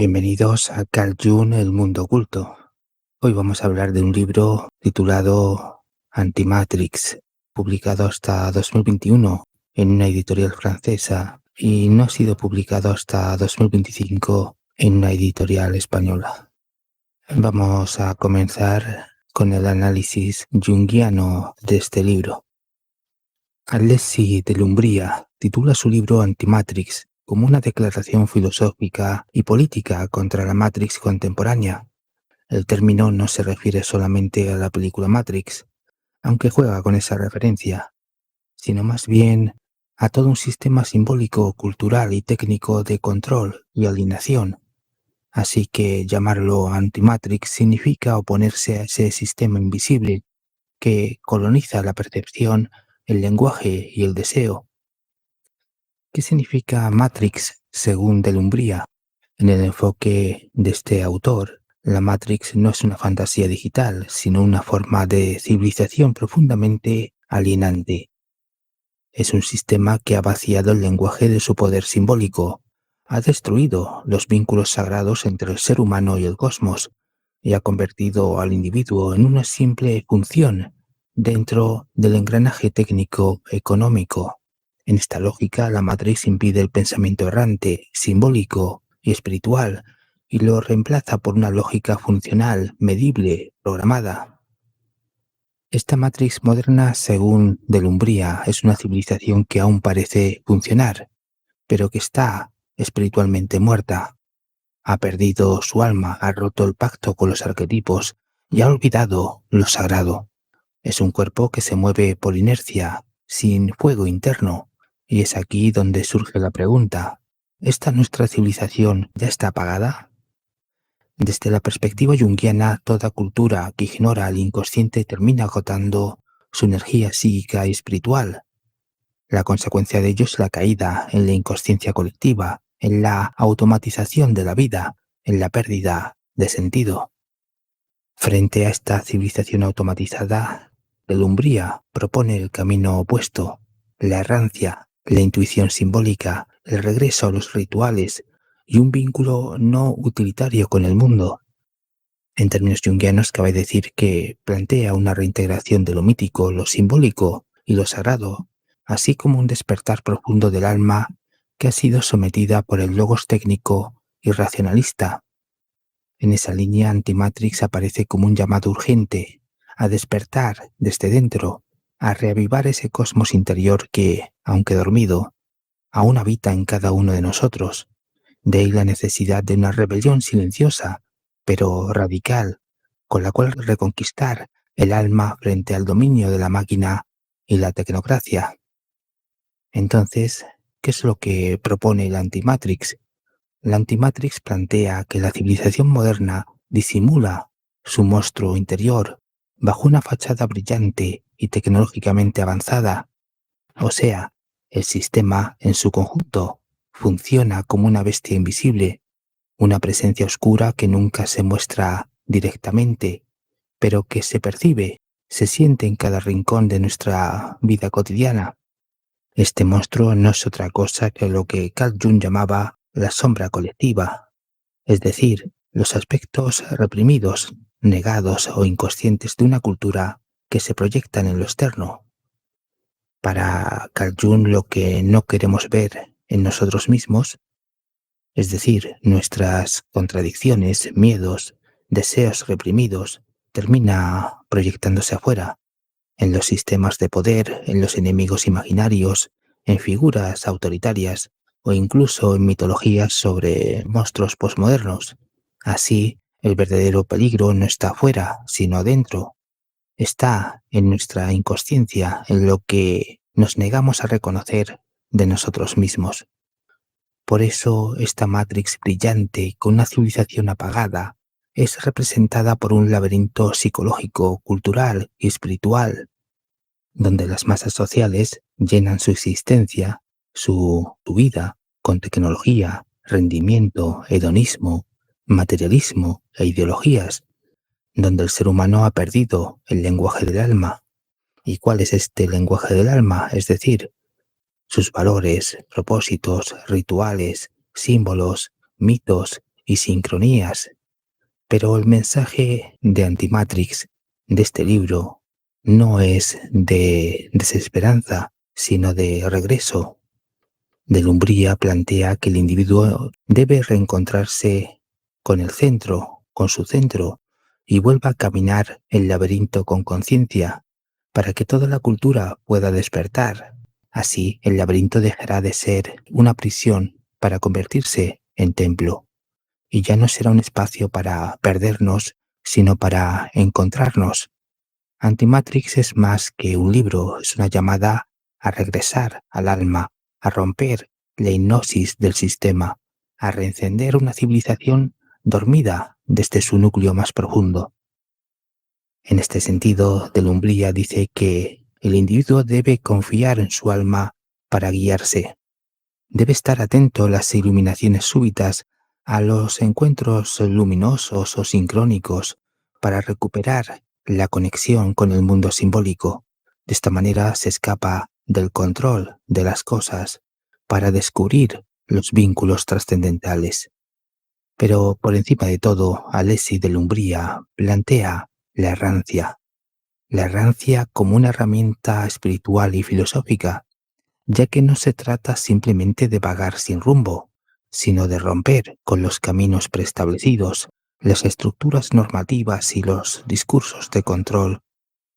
Bienvenidos a Carl Jung, El Mundo Oculto. Hoy vamos a hablar de un libro titulado Antimatrix, publicado hasta 2021 en una editorial francesa y no ha sido publicado hasta 2025 en una editorial española. Vamos a comenzar con el análisis junguiano de este libro. Alessi de Lumbría titula su libro Antimatrix como una declaración filosófica y política contra la Matrix contemporánea. El término no se refiere solamente a la película Matrix, aunque juega con esa referencia, sino más bien a todo un sistema simbólico, cultural y técnico de control y alineación. Así que llamarlo Antimatrix significa oponerse a ese sistema invisible que coloniza la percepción, el lenguaje y el deseo. ¿Qué significa Matrix según de Lumbría? En el enfoque de este autor, la Matrix no es una fantasía digital, sino una forma de civilización profundamente alienante. Es un sistema que ha vaciado el lenguaje de su poder simbólico, ha destruido los vínculos sagrados entre el ser humano y el cosmos, y ha convertido al individuo en una simple función dentro del engranaje técnico-económico. En esta lógica, la matriz impide el pensamiento errante, simbólico y espiritual, y lo reemplaza por una lógica funcional, medible, programada. Esta matriz moderna, según de Lumbría, es una civilización que aún parece funcionar, pero que está espiritualmente muerta. Ha perdido su alma, ha roto el pacto con los arquetipos y ha olvidado lo sagrado. Es un cuerpo que se mueve por inercia, sin fuego interno, y es aquí donde surge la pregunta: ¿esta nuestra civilización ya está apagada? Desde la perspectiva junguiana, toda cultura que ignora al inconsciente termina agotando su energía psíquica y espiritual. La consecuencia de ello es la caída en la inconsciencia colectiva, en la automatización de la vida, en la pérdida de sentido. Frente a esta civilización automatizada, de Lumbría propone el camino opuesto: la errancia, la intuición simbólica, el regreso a los rituales y un vínculo no utilitario con el mundo. En términos junguianos, cabe decir que plantea una reintegración de lo mítico, lo simbólico y lo sagrado, así como un despertar profundo del alma que ha sido sometida por el logos técnico y racionalista. En esa línea, Antimatrix aparece como un llamado urgente a despertar desde dentro, a reavivar ese cosmos interior que, aunque dormido, aún habita en cada uno de nosotros. De ahí la necesidad de una rebelión silenciosa, pero radical, con la cual reconquistar el alma frente al dominio de la máquina y la tecnocracia. Entonces, ¿qué es lo que propone la Antimatrix? La Antimatrix plantea que la civilización moderna disimula su monstruo interior bajo una fachada brillante y tecnológicamente avanzada. O sea, el sistema en su conjunto funciona como una bestia invisible, una presencia oscura que nunca se muestra directamente, pero que se percibe, se siente en cada rincón de nuestra vida cotidiana. Este monstruo no es otra cosa que lo que Carl Jung llamaba la sombra colectiva, es decir, los aspectos reprimidos, negados o inconscientes de una cultura que se proyectan en lo externo. Para Carl Jung, lo que no queremos ver en nosotros mismos, es decir, nuestras contradicciones, miedos, deseos reprimidos, termina proyectándose afuera, en los sistemas de poder, en los enemigos imaginarios, en figuras autoritarias o incluso en mitologías sobre monstruos posmodernos. Así, el verdadero peligro no está afuera, sino adentro. Está en nuestra inconsciencia, en lo que nos negamos a reconocer de nosotros mismos. Por eso, esta Matrix brillante con una civilización apagada es representada por un laberinto psicológico, cultural y espiritual, donde las masas sociales llenan su existencia, su vida, con tecnología, rendimiento, hedonismo, materialismo e ideologías, donde el ser humano ha perdido el lenguaje del alma. ¿Y cuál es este lenguaje del alma? Es decir, sus valores, propósitos, rituales, símbolos, mitos y sincronías. Pero el mensaje de Antimatrix de este libro no es de desesperanza, sino de regreso. Del Umbría plantea que el individuo debe reencontrarse con el centro, con su centro, y vuelva a caminar el laberinto con conciencia, para que toda la cultura pueda despertar. Así, el laberinto dejará de ser una prisión para convertirse en templo, y ya no será un espacio para perdernos, sino para encontrarnos. Antimatrix es más que un libro, es una llamada a regresar al alma, a romper la hipnosis del sistema, a reencender una civilización dormida desde su núcleo más profundo. En este sentido, Del Umbría dice que el individuo debe confiar en su alma para guiarse. Debe estar atento a las iluminaciones súbitas, a los encuentros luminosos o sincrónicos, para recuperar la conexión con el mundo simbólico. De esta manera se escapa del control de las cosas para descubrir los vínculos trascendentales. Pero por encima de todo, Alessi de Umbría plantea la errancia como una herramienta espiritual y filosófica, ya que no se trata simplemente de vagar sin rumbo, sino de romper con los caminos preestablecidos, las estructuras normativas y los discursos de control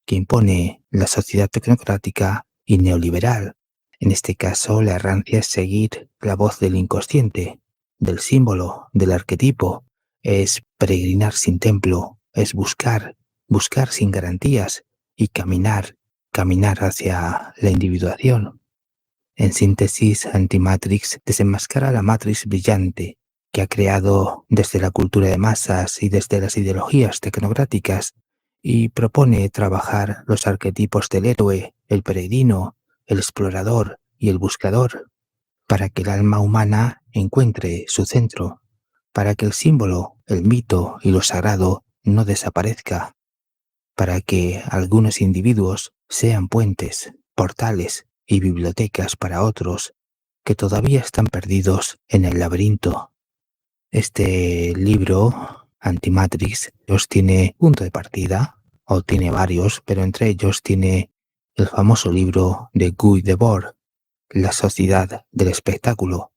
que impone la sociedad tecnocrática y neoliberal. En este caso, la errancia es seguir la voz del inconsciente, del símbolo, del arquetipo, es peregrinar sin templo, es buscar sin garantías y caminar hacia la individuación. En síntesis, Antimatrix desenmascara la matriz brillante que ha creado desde la cultura de masas y desde las ideologías tecnocráticas y propone trabajar los arquetipos del héroe, el peregrino, el explorador y el buscador, para que el alma humana encuentre su centro, para que el símbolo, el mito y lo sagrado no desaparezca, para que algunos individuos sean puentes, portales y bibliotecas para otros que todavía están perdidos en el laberinto. Este libro, Antimatrix, os tiene punto de partida, o tiene varios, pero entre ellos tiene el famoso libro de Guy Debord, La Sociedad del Espectáculo,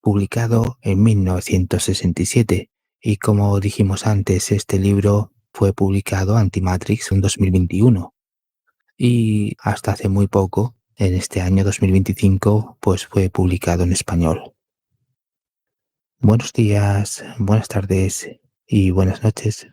publicado en 1967, y como dijimos antes, este libro fue publicado Antimatrix en 2021, y hasta hace muy poco, en este año 2025, pues fue publicado en español. Buenos días, buenas tardes y buenas noches.